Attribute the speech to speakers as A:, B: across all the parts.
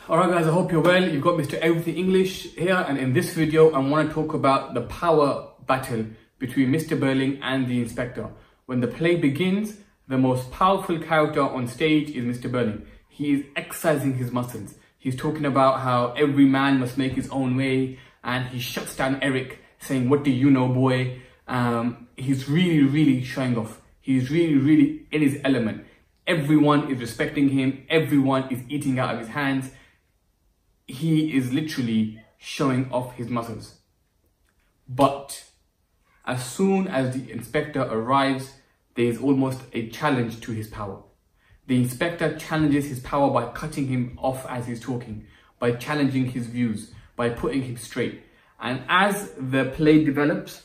A: Alright guys, I hope you're well. You've got Mr. Eveything English here, and in this video I want to talk about the power battle between Mr. Birling and the Inspector. When the play begins, the most powerful character on stage is Mr. Birling. He is exercising his muscles. He's talking about how every man must make his own way, and he shuts down Eric, saying, "What do you know, boy?" He's really showing off. He's really in his element. Everyone is respecting him. Everyone is eating out of his hands. He is literally showing off his muscles. But as soon as the Inspector arrives, there is almost a challenge to his power. The Inspector challenges his power by cutting him off as he's talking, by challenging his views, by putting him straight. And as the play develops,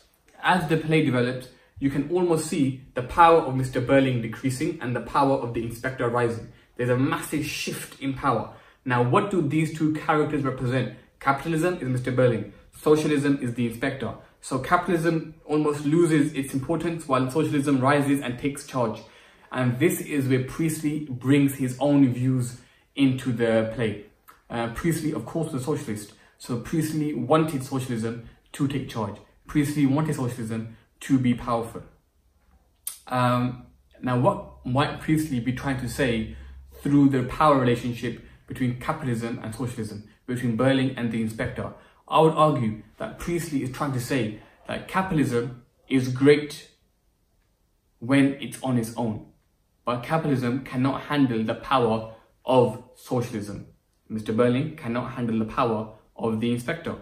A: you can almost see the power of Mr. Birling decreasing and the power of the Inspector rising. There's a massive shift in power. Now, what do these two characters represent? Capitalism is Mr. Birling. Socialism is the Inspector. So capitalism almost loses its importance while socialism rises and takes charge. And this is where Priestley brings his own views into the play. Priestley, of course, was a socialist. So Priestley wanted socialism to take charge. Priestley wanted socialism to be powerful. Now, what might Priestley be trying to say through the power relationship between capitalism and socialism, between Birling and the Inspector? I would argue that Priestley is trying to say that capitalism is great when it's on its own, but capitalism cannot handle the power of socialism. Mr. Birling cannot handle the power of the Inspector.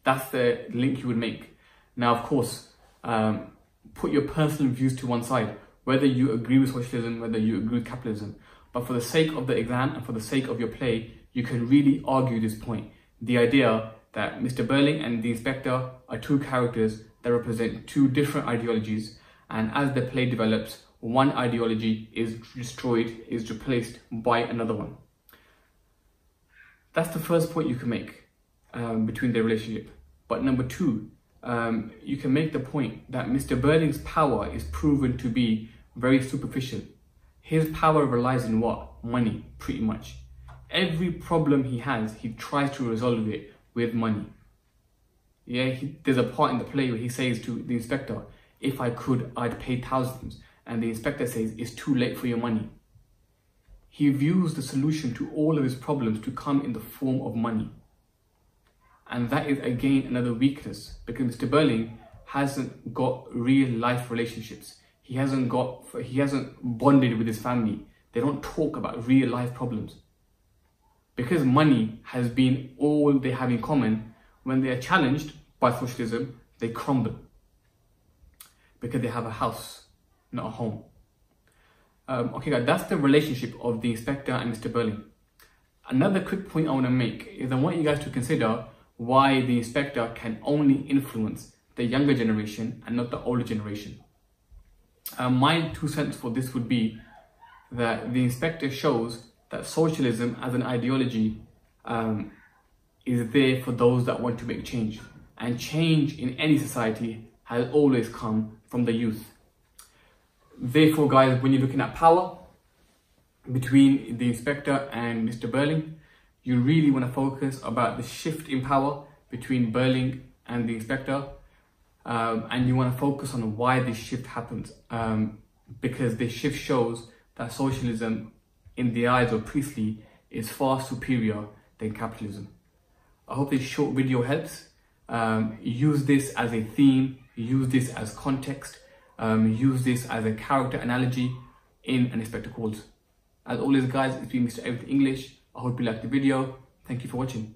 A: That's the link you would make. Now, of course, put your personal views to one side, whether you agree with socialism, whether you agree with capitalism. But for the sake of the exam and for the sake of your play, you can really argue this point. The idea that Mr. Birling and the Inspector are two characters that represent two different ideologies. And as the play develops, one ideology is destroyed, is replaced by another one. That's the first point you can make between their relationship. But number two, you can make the point that Mr. Birling's power is proven to be very superficial. His power relies on what? Money, pretty much. Every problem he has, he tries to resolve it with money. Yeah, there's a part in the play where he says to the Inspector, "If I could, I'd pay thousands." And the Inspector says, "It's too late for your money." He views the solution to all of his problems to come in the form of money. And that is again another weakness, because Mr. Birling hasn't got real life relationships. He hasn't bonded with his family. They don't talk about real life problems. Because money has been all they have in common, when they are challenged by socialism, they crumble. Because they have a house, not a home. Okay guys, that's the relationship of the Inspector and Mr. Birling. Another quick point I want to make is I want you guys to consider why the Inspector can only influence the younger generation and not the older generation. My 2 cents for this would be that the Inspector shows that socialism as an ideology is there for those that want to make change. And change in any society has always come from the youth. Therefore, guys, when you're looking at power between the Inspector and Mr. Birling, you really want to focus about the shift in power between Birling and the Inspector. And you want to focus on why this shift happens, because this shift shows that socialism, in the eyes of Priestley, is far superior than capitalism. I hope this short video helps. Use this as a theme, use this as context, use this as a character analogy in an Inspector Calls. As always guys, it's been Mr. Eveything English. I hope you liked the video. Thank you for watching.